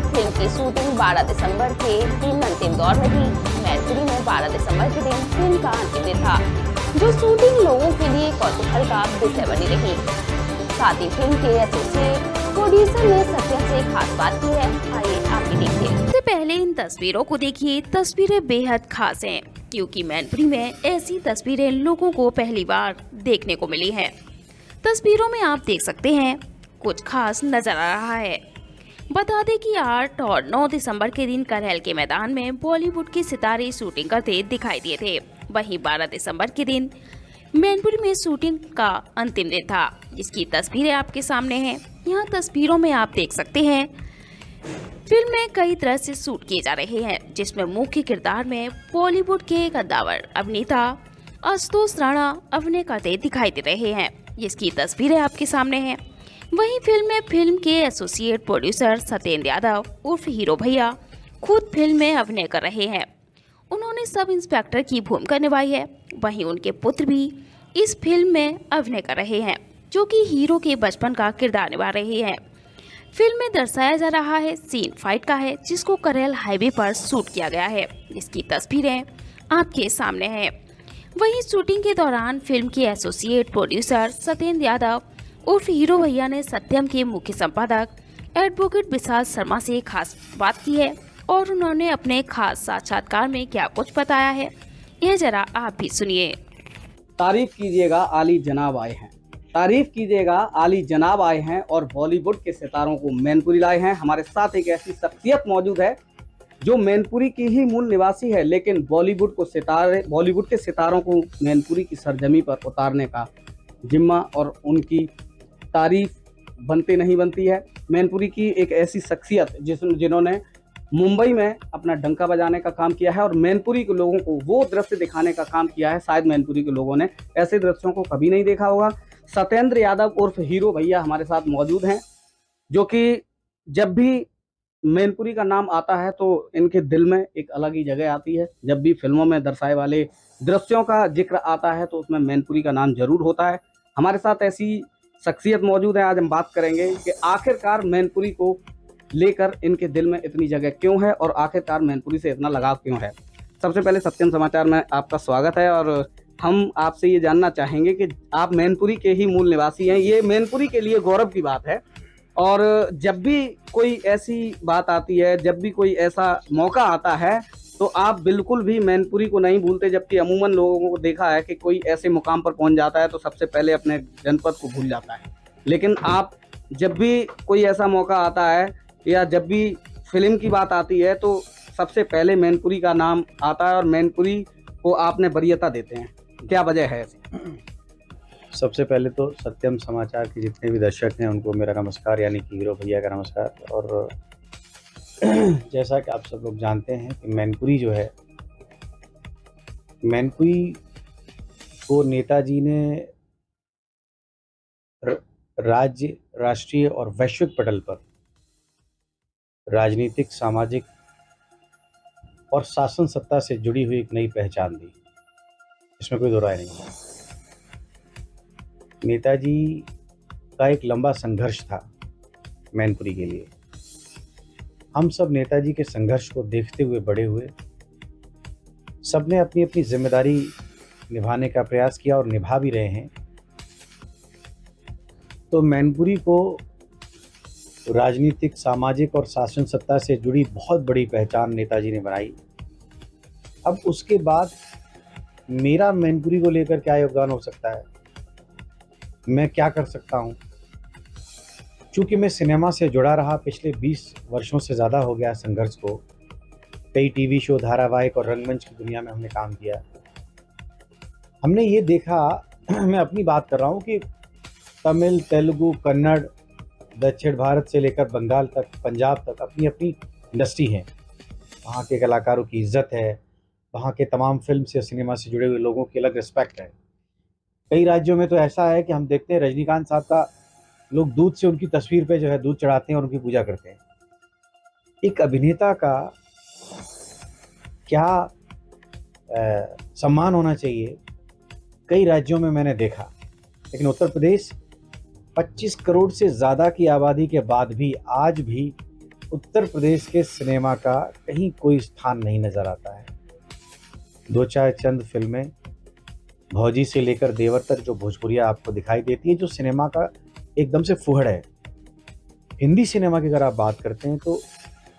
Bollywood film की shooting 12 दिसंबर के दिन अंतिम दौर में थी। मैनपुरी में 12 दिसंबर के दिन फिल्म का अंतिम दिन था, जो शूटिंग लोगों के लिए कौतूहल का विषय बनी रही। साथ ही फिल्म के एसोसिएट प्रोड्यूसर ने सत्यम से खास बात की है, आइए आप भी देखिए। सबसे पहले इन तस्वीरों को देखिए। तस्वीरें बेहद खास हैं, क्योंकि मैनपुरी में ऐसी तस्वीरें लोगों को पहली बार देखने को मिली हैं। तस्वीरों में आप देख सकते हैं कुछ खास नजर आ रहा है। बता दें कि 8 और 9 दिसंबर के दिन करहल के मैदान में बॉलीवुड के सितारे शूटिंग करते दिखाई दिए थे। वहीं 12 दिसंबर के दिन मैनपुरी में शूटिंग का अंतिम दिन था, जिसकी तस्वीरें आपके सामने हैं। यहाँ तस्वीरों में आप देख सकते हैं फिल्म में कई तरह से शूट किए जा रहे हैं, जिसमें मुख्य किरदार में बॉलीवुड के कद्दावर अभिनेता आशुतोष राणा अभिनय करते दिखाई दे रहे हैं, जिसकी तस्वीरें आपके सामने हैं। वहीं फिल्म के एसोसिएट प्रोड्यूसर सत्येंद्र यादव उर्फ हीरो भैया खुद फिल्म में अभिनय कर रहे हैं। उन्होंने सब इंस्पेक्टर की भूमिका निभाई है। वहीं उनके पुत्र भी इस फिल्म में अभिनय कर रहे हैं, जो कि हीरो के बचपन का किरदार निभा रहे हैं। फिल्म में दर्शाया जा रहा है सीन फाइट का है, जिसको करहल हाईवे पर शूट किया गया है, जिसकी तस्वीरें आपके सामने हैं। वहीं शूटिंग के दौरान फिल्म के एसोसिएट प्रोड्यूसर सत्येंद्र यादव उर्फ हीरो भैया ने सत्यम के मुख्य संपादक एडवोकेट विशाल शर्मा से खास बात की है, और उन्होंने अपने खास साक्षात्कार में क्या कुछ बताया है, यह जरा आप भी सुनिए। तारीफ कीजिएगा, आली जनाब आए हैं। तारीफ कीजिएगा, आली जनाब आए हैं और बॉलीवुड के सितारों को मैनपुरी लाए हैं। हमारे साथ एक ऐसी शख्सियत मौजूद है जो मैनपुरी की ही मूल निवासी है, लेकिन बॉलीवुड के सितारों को मैनपुरी की सरजमी पर उतारने का जिम्मा और उनकी तारीफ बनती नहीं बनती है। मैनपुरी की एक ऐसी शख्सियत जिन्होंने मुंबई में अपना डंका बजाने का काम किया है और मैनपुरी के लोगों को वो दृश्य दिखाने का काम किया है। शायद मैनपुरी के लोगों ने ऐसे दृश्यों को कभी नहीं देखा होगा। सत्येंद्र यादव उर्फ हीरो भैया हमारे साथ मौजूद हैं, जो कि जब भी मैनपुरी का नाम आता है तो इनके दिल में एक अलग ही जगह आती है। जब भी फिल्मों में दर्शाए वाले दृश्यों का जिक्र आता है तो उसमें मैनपुरी का नाम जरूर होता है। हमारे साथ ऐसी शख्सियत मौजूद है। आज हम बात करेंगे कि आखिरकार मैनपुरी को लेकर इनके दिल में इतनी जगह क्यों है और आखिरकार मैनपुरी से इतना लगाव क्यों है। सबसे पहले सत्यम समाचार में आपका स्वागत है और हम आपसे ये जानना चाहेंगे कि आप मैनपुरी के ही मूल निवासी हैं। ये मैनपुरी के लिए गौरव की बात है और जब भी कोई ऐसी बात आती है, जब भी कोई ऐसा मौका आता है तो आप बिल्कुल भी मैनपुरी को नहीं भूलते, जबकि अमूमन लोगों को देखा है कि कोई ऐसे मुकाम पर पहुंच जाता है तो सबसे पहले अपने जनपद को भूल जाता है। लेकिन आप जब भी कोई ऐसा मौका आता है या जब भी फिल्म की बात आती है तो सबसे पहले मैनपुरी का नाम आता है और मैनपुरी को आपने वरीयता देते हैं। क्या वजह है ऐसी? सबसे पहले तो सत्यम समाचार के जितने भी दर्शक हैं उनको मेरा नमस्कार, यानी कि हीरो भैया का नमस्कार। और जैसा कि आप सब लोग जानते हैं कि मैनपुरी जो है, मैनपुरी को नेताजी ने राज्य, राष्ट्रीय और वैश्विक पटल पर राजनीतिक, सामाजिक और शासन सत्ता से जुड़ी हुई एक नई पहचान दी। इसमें कोई दो राय नहीं है। नेताजी का एक लंबा संघर्ष था मैनपुरी के लिए। हम सब नेताजी के संघर्ष को देखते हुए बड़े हुए। सबने अपनी अपनी जिम्मेदारी निभाने का प्रयास किया और निभा भी रहे हैं। तो मैनपुरी को राजनीतिक, सामाजिक और शासन सत्ता से जुड़ी बहुत बड़ी पहचान नेताजी ने बनाई। अब उसके बाद मेरा मैनपुरी को लेकर क्या योगदान हो सकता है, मैं क्या कर सकता हूँ? चूँकि मैं सिनेमा से जुड़ा रहा, पिछले 20 वर्षों से ज़्यादा हो गया संघर्ष को। कई टीवी शो, धारावाहिक और रंगमंच की दुनिया में हमने काम किया। हमने ये देखा, मैं अपनी बात कर रहा हूँ, कि तमिल, तेलुगु, कन्नड़, दक्षिण भारत से लेकर बंगाल तक, पंजाब तक अपनी अपनी इंडस्ट्री है। वहाँ के कलाकारों की इज्जत है, वहाँ के तमाम फिल्म से, सिनेमा से जुड़े हुए लोगों की अलग रिस्पेक्ट है। कई राज्यों में तो ऐसा है कि हम देखते हैं रजनीकांत साहब का लोग दूध से उनकी तस्वीर पे जो है दूध चढ़ाते हैं और उनकी पूजा करते हैं। एक अभिनेता का क्या सम्मान होना चाहिए, कई राज्यों में मैंने देखा। लेकिन उत्तर प्रदेश 25 करोड़ से ज़्यादा की आबादी के बाद भी आज भी उत्तर प्रदेश के सिनेमा का कहीं कोई स्थान नहीं नज़र आता है। दो चार चंद फिल्में, भौजी से लेकर देवर तक जो भोजपुरिया आपको दिखाई देती है, जो सिनेमा का एकदम से फुहड़ है। हिंदी सिनेमा की अगर आप बात करते हैं तो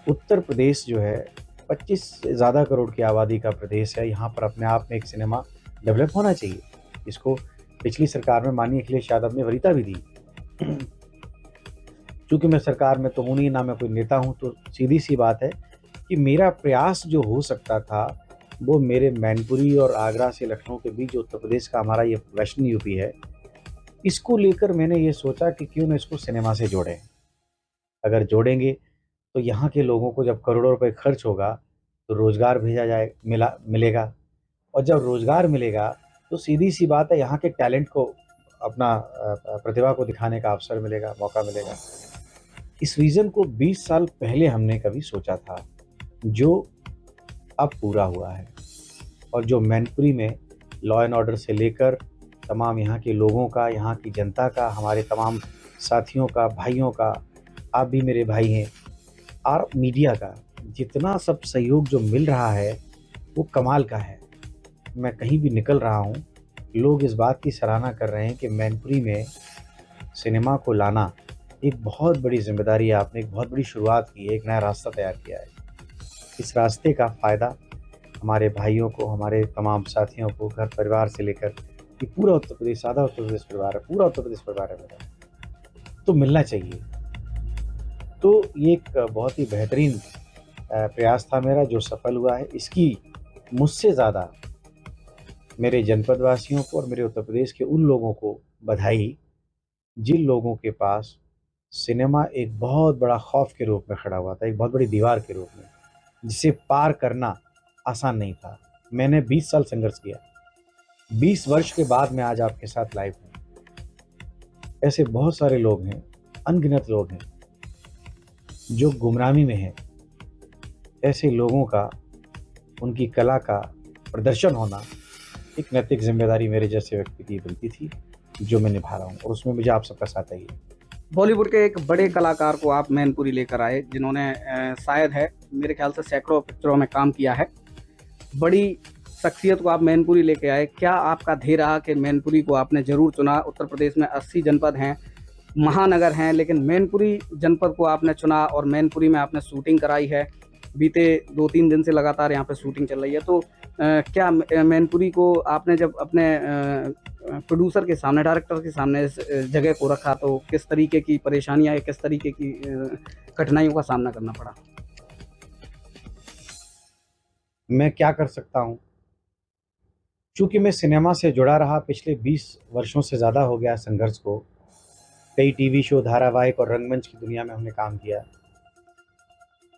उत्तर प्रदेश जो है 25 से ज़्यादा करोड़ की आबादी का प्रदेश है। यहाँ पर अपने आप में एक सिनेमा डेवलप होना चाहिए। इसको पिछली सरकार में माननीय अखिलेश यादव ने वरीयता भी दी। चूँकि मैं सरकार में तो हूँ नहीं, ना मैं कोई नेता हूँ, तो सीधी सी बात है कि मेरा प्रयास जो हो सकता था वो मेरे मैनपुरी और आगरा से लखनऊ के बीच जो उत्तर प्रदेश का हमारा ये वेस्टर्न यूपी है, इसको लेकर मैंने ये सोचा कि क्यों ना इसको सिनेमा से जोड़ें। अगर जोड़ेंगे तो यहाँ के लोगों को जब करोड़ों रुपए खर्च होगा तो रोज़गार मिलेगा, और जब रोज़गार मिलेगा तो सीधी सी बात है यहाँ के टैलेंट को, अपना प्रतिभा को दिखाने का अवसर मिलेगा, मौका मिलेगा। इस विज़न को 20 साल पहले हमने कभी सोचा था, जो अब पूरा हुआ है। और जो मैनपुरी में लॉ एंड ऑर्डर से लेकर तमाम यहाँ के लोगों का, यहाँ की जनता का, हमारे तमाम साथियों का, भाइयों का, आप भी मेरे भाई हैं, और मीडिया का जितना सब सहयोग जो मिल रहा है वो कमाल का है। मैं कहीं भी निकल रहा हूँ, लोग इस बात की सराहना कर रहे हैं कि मैनपुरी में सिनेमा को लाना एक बहुत बड़ी जिम्मेदारी है। आपने एक बहुत बड़ी शुरुआत की है, एक नया रास्ता तैयार किया है। इस रास्ते का फ़ायदा हमारे भाइयों को, हमारे तमाम साथियों को, घर परिवार से लेकर ये पूरा उत्तर प्रदेश, आधा उत्तर प्रदेश परिवार है, पूरा उत्तर प्रदेश परिवार है मेरा, तो मिलना चाहिए। तो ये एक बहुत ही बेहतरीन प्रयास था मेरा जो सफल हुआ है। इसकी मुझसे ज़्यादा मेरे जनपद वासियों को और मेरे उत्तर प्रदेश के उन लोगों को बधाई जिन लोगों के पास सिनेमा एक बहुत बड़ा खौफ के रूप में खड़ा हुआ था, एक बहुत बड़ी दीवार के रूप में, जिसे पार करना आसान नहीं था। मैंने 20 साल संघर्ष किया। 20 वर्ष के बाद मैं आज आपके साथ लाइव हूँ। ऐसे बहुत सारे लोग हैं, अनगिनत लोग हैं जो गुमनामी में हैं। ऐसे लोगों का, उनकी कला का प्रदर्शन होना एक नैतिक जिम्मेदारी मेरे जैसे व्यक्ति की बनती थी, जो मैं निभा रहा हूँ, और उसमें मुझे आप सबका साथ चाहिए। बॉलीवुड के एक बड़े कलाकार को आप मैनपुरी लेकर आए, जिन्होंने शायद है मेरे ख्याल से सैकड़ों पिक्चरों में काम किया है। बड़ी शख्सियत को आप मैनपुरी लेके आए। क्या आपका ध्येय रहा कि मैनपुरी को आपने ज़रूर चुना? उत्तर प्रदेश में 80 जनपद हैं, महानगर हैं, लेकिन मैनपुरी जनपद को आपने चुना और मैनपुरी में आपने शूटिंग कराई है। बीते 2-3 दिन से लगातार यहाँ पे शूटिंग चल रही है। तो क्या मैनपुरी को आपने जब अपने प्रोड्यूसर के सामने, डायरेक्टर के सामने इस जगह को रखा, तो किस तरीके की परेशानियाँ या किस तरीके की कठिनाइयों का सामना करना पड़ा? मैं क्या कर सकता हूँ, चूँकि मैं सिनेमा से जुड़ा रहा, पिछले 20 वर्षों से ज़्यादा हो गया संघर्ष को। कई टीवी शो, धारावाहिक और रंगमंच की दुनिया में हमने काम किया।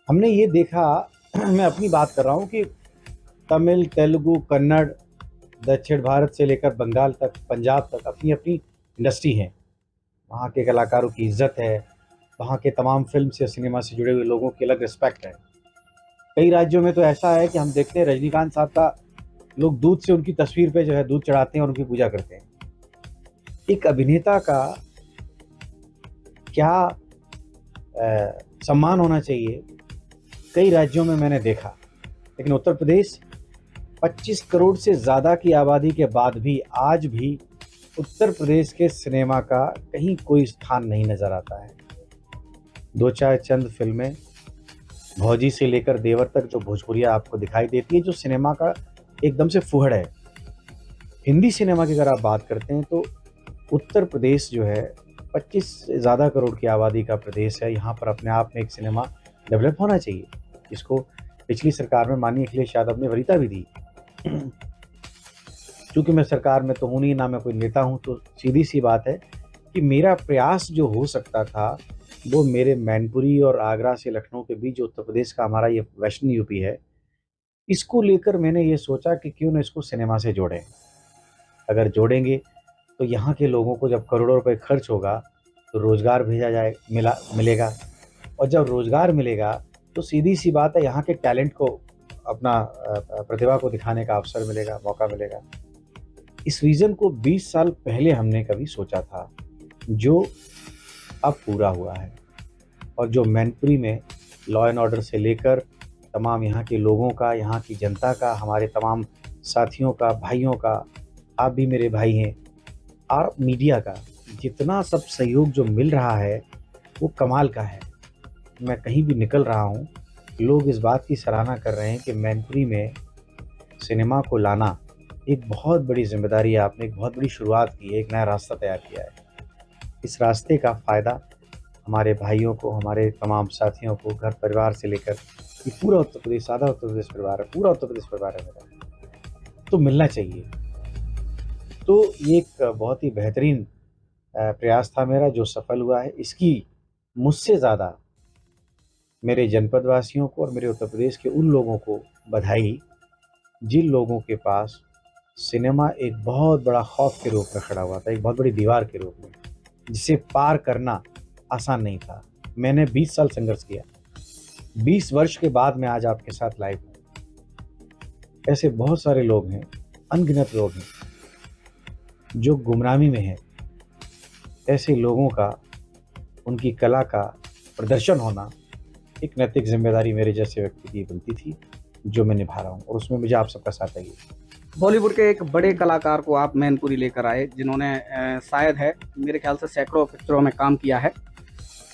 हमने ये देखा, मैं अपनी बात कर रहा हूँ, कि तमिल, तेलुगु, कन्नड़, दक्षिण भारत से लेकर बंगाल तक, पंजाब तक अपनी अपनी इंडस्ट्री है। वहाँ के कलाकारों की इज्जत है, वहाँ के तमाम फिल्म से, सिनेमा से जुड़े हुए लोगों की अलग रिस्पेक्ट है। कई राज्यों में तो ऐसा है कि हम देखते हैं रजनीकांत साहब का लोग दूध से उनकी तस्वीर पे जो है दूध चढ़ाते हैं और उनकी पूजा करते हैं। एक अभिनेता का क्या सम्मान होना चाहिए, कई राज्यों में मैंने देखा। लेकिन उत्तर प्रदेश 25 करोड़ से ज़्यादा की आबादी के बाद भी आज भी उत्तर प्रदेश के सिनेमा का कहीं कोई स्थान नहीं नज़र आता है। दो चार चंद फिल्में, भौजी से लेकर देवर तक जो भोजपुरिया आपको दिखाई देती है, जो सिनेमा का एकदम से फुहड़ है। हिंदी सिनेमा की अगर आप बात करते हैं तो उत्तर प्रदेश जो है 25 से ज़्यादा करोड़ की आबादी का प्रदेश है। यहाँ पर अपने आप में एक सिनेमा डेवलप होना चाहिए। इसको पिछली सरकार में माननीय अखिलेश यादव ने वरीयता भी दी। चूँकि मैं सरकार में तो हूँ नहीं, ना मैं कोई नेता हूँ, तो सीधी सी बात है कि मेरा प्रयास जो हो सकता था वो मेरे मैनपुरी और आगरा से लखनऊ के बीच जो उत्तर प्रदेश का हमारा ये वेस्टर्न यूपी है, इसको लेकर मैंने ये सोचा कि क्यों ना इसको सिनेमा से जोड़ें। अगर जोड़ेंगे तो यहाँ के लोगों को जब करोड़ों रुपए खर्च होगा तो रोज़गार मिलेगा, और जब रोज़गार मिलेगा तो सीधी सी बात है यहाँ के टैलेंट को, अपना प्रतिभा को दिखाने का अवसर मिलेगा, मौका मिलेगा। इस विज़न को 20 साल पहले हमने कभी सोचा था, जो अब पूरा हुआ है। और जो मैनपुरी में लॉ एंड ऑर्डर से लेकर तमाम यहाँ के लोगों का, यहाँ की जनता का, हमारे तमाम साथियों का, भाइयों का, आप भी मेरे भाई हैं, और मीडिया का जितना सब सहयोग जो मिल रहा है वो कमाल का है। मैं कहीं भी निकल रहा हूँ, लोग इस बात की सराहना कर रहे हैं कि मैनपुरी में सिनेमा को लाना एक बहुत बड़ी जिम्मेदारी है। आपने एक बहुत बड़ी शुरुआत की है, एक नया रास्ता तैयार किया है। इस रास्ते का फ़ायदा हमारे भाइयों को, हमारे तमाम साथियों को, घर परिवार से लेकर ये पूरा उत्तर प्रदेश, सादा उत्तर प्रदेश परिवार है, पूरा उत्तर प्रदेश परिवार है मेरा, तो मिलना चाहिए। तो ये एक बहुत ही बेहतरीन प्रयास था मेरा जो सफल हुआ है। इसकी मुझसे ज़्यादा मेरे जनपद वासियों को और मेरे उत्तर प्रदेश के उन लोगों को बधाई जिन लोगों के पास सिनेमा एक बहुत बड़ा खौफ के रूप में खड़ा हुआ था, एक बहुत बड़ी दीवार के रूप में, जिसे पार करना आसान नहीं था। मैंने 20 साल संघर्ष किया, 20 वर्ष के बाद मैं आज आपके साथ लाइव हूँ। ऐसे बहुत सारे लोग हैं, अनगिनत लोग हैं जो गुमनामी में हैं। ऐसे लोगों का, उनकी कला का प्रदर्शन होना एक नैतिक जिम्मेदारी मेरे जैसे व्यक्ति की बनती थी, जो मैं निभा रहा हूँ, और उसमें मुझे आप सबका साथ चाहिए। बॉलीवुड के एक बड़े कलाकार को आप मैनपुरी लेकर आए, जिन्होंने शायद है मेरे ख्याल से सैकड़ों पिक्चरों में काम किया है।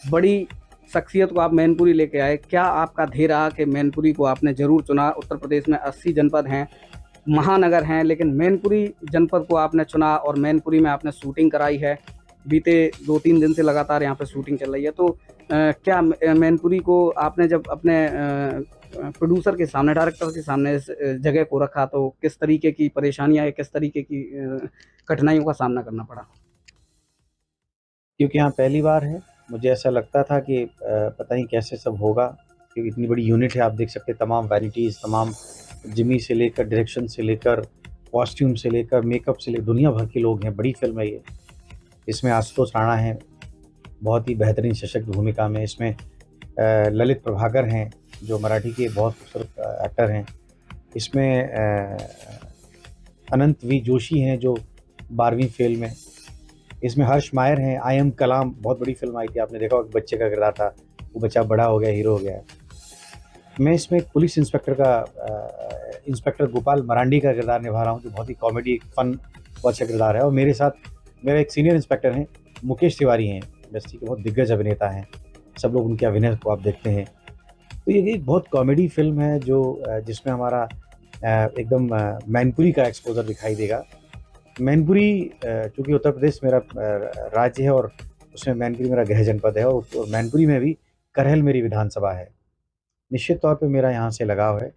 बड़ी शख्सियत को आप मैनपुरी लेके आए। क्या आपका ध्येय रहा कि मैनपुरी को आपने ज़रूर चुना? उत्तर प्रदेश में 80 जनपद हैं, महानगर हैं, लेकिन मैनपुरी जनपद को आपने चुना और मैनपुरी में आपने शूटिंग कराई है। बीते 2-3 दिन से लगातार यहाँ पे शूटिंग चल रही है। तो क्या मैनपुरी को आपने जब अपने प्रोड्यूसर के सामने, डायरेक्टर के सामने इस जगह को रखा, तो किस तरीके की परेशानियाँ या किस तरीके की कठिनाइयों का सामना करना पड़ा? क्योंकि यहाँ पहली बार है, मुझे ऐसा लगता था कि पता नहीं कैसे सब होगा, क्योंकि इतनी बड़ी यूनिट है। आप देख सकते हैं तमाम वैनिटीज़, तमाम जिमी से लेकर, डायरेक्शन से लेकर, कॉस्ट्यूम से लेकर, मेकअप से लेकर, दुनिया भर के लोग हैं। बड़ी फिल्म है ये। इसमें आशुतोष राणा हैं, बहुत ही बेहतरीन सशक्त भूमिका में। इसमें ललित प्रभाकर हैं जो मराठी के बहुत खूबसूरत एक्टर हैं। इसमें अनंत वी जोशी हैं जो 12वीं फेल में। इसमें हर्ष मायर हैं, आई एम कलाम, बहुत बड़ी फिल्म आई थी, आपने देखा होगा, बच्चे का किरदार था, वो बच्चा बड़ा हो गया, हीरो हो गया है। मैं इसमें एक पुलिस इंस्पेक्टर का, इंस्पेक्टर गोपाल मरांडी का किरदार निभा रहा हूँ, जो बहुत ही कॉमेडी फन बहुत अच्छा किरदार है। और मेरे साथ मेरा एक सीनियर इंस्पेक्टर हैं, मुकेश तिवारी हैं, इंडस्ट्री के बहुत दिग्गज अभिनेता हैं, सब लोग उनके अभिनय को आप देखते हैं। तो ये एक बहुत कॉमेडी फिल्म है जो जिसमें हमारा एकदम मैनपुरी का एक्सपोजर दिखाई देगा। मैनपुरी चूँकि उत्तर प्रदेश मेरा राज्य है और उसमें मैनपुरी मेरा गृह जनपद है, और मैनपुरी में भी करहल मेरी विधानसभा है। निश्चित तौर पे मेरा यहाँ से लगाव है,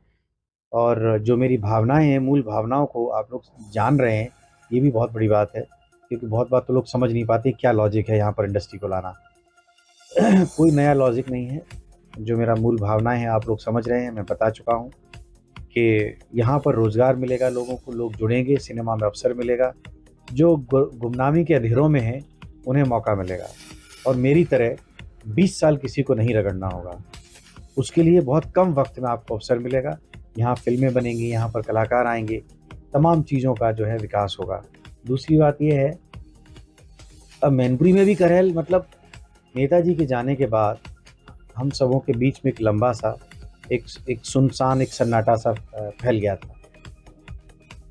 और जो मेरी भावनाएं हैं, मूल भावनाओं को आप लोग जान रहे हैं, ये भी बहुत बड़ी बात है। क्योंकि बहुत बात तो लोग समझ नहीं पाते क्या लॉजिक है यहाँ पर इंडस्ट्री को लाना। कोई नया लॉजिक नहीं है। जो मेरा मूल भावनाएं हैं आप लोग समझ रहे हैं, मैं बता चुका हूँ कि यहाँ पर रोज़गार मिलेगा लोगों को, लोग जुड़ेंगे, सिनेमा में अवसर मिलेगा। जो गुमनामी के अंधेरों में हैं उन्हें मौका मिलेगा, और मेरी तरह 20 साल किसी को नहीं रगड़ना होगा। उसके लिए बहुत कम वक्त में आपको अवसर मिलेगा। यहाँ फिल्में बनेंगी, यहाँ पर कलाकार आएंगे, तमाम चीज़ों का जो है विकास होगा। दूसरी बात यह है, अब मैनपुरी में भी करहल, मतलब नेताजी के जाने के बाद हम सबों के बीच में एक लंबा सा एक सुनसान, एक सन्नाटा सा फैल गया था।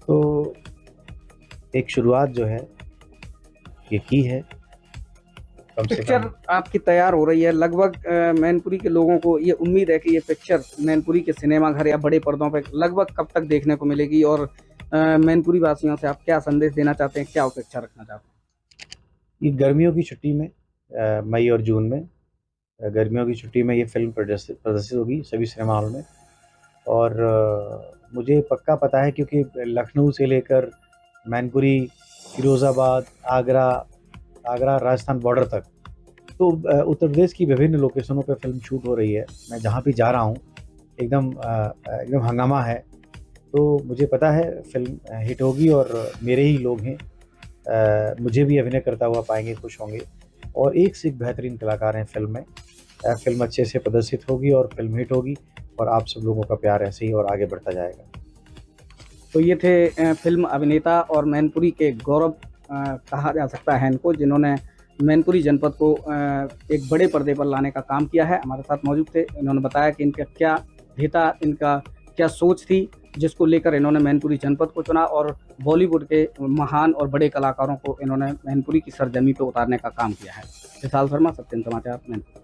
तो एक शुरुआत जो है ये की है। पिक्चर आपकी तैयार हो रही है, लगभग मैनपुरी के लोगों को ये उम्मीद है कि ये पिक्चर मैनपुरी के सिनेमा घर या बड़े पर्दों पर लगभग कब तक देखने को मिलेगी, और मैनपुरी वासियों से आप क्या संदेश देना चाहते हैं, क्या अपेक्षा रखना चाहते हैं? ये गर्मियों की छुट्टी में, मई और जून में, गर्मियों की छुट्टी में ये फिल्म प्रदर्शित होगी सभी सिनेमा हॉल में। और मुझे पक्का पता है, क्योंकि लखनऊ से लेकर मैनपुरी, फिरोज़ाबाद, आगरा राजस्थान बॉर्डर तक, तो उत्तर प्रदेश की विभिन्न लोकेशनों पर फिल्म शूट हो रही है। मैं जहाँ भी जा रहा हूँ एकदम हंगामा है। तो मुझे पता है फिल्म हिट होगी, और मेरे ही लोग हैं, मुझे भी अभिनय करता हुआ पाएंगे, खुश होंगे। और एक से एक बेहतरीन कलाकार हैं फिल्म में। फिल्म अच्छे से प्रदर्शित होगी और फिल्म हिट होगी, और आप सब लोगों का प्यार ऐसे ही और आगे बढ़ता जाएगा। तो ये थे फिल्म अभिनेता और मैनपुरी के गौरव कहा जा सकता है इनको, जिन्होंने मैनपुरी जनपद को एक बड़े पर्दे पर लाने का काम किया है। हमारे साथ मौजूद थे, इन्होंने बताया कि इनका क्या ध्येय, इनका क्या सोच थी, जिसको लेकर इन्होंने मैनपुरी जनपद को चुना और बॉलीवुड के महान और बड़े कलाकारों को इन्होंने मैनपुरी की सरजमी पर उतारने का काम किया है। विशाल शर्मा, सत्यम समाचार, मैनपुरी।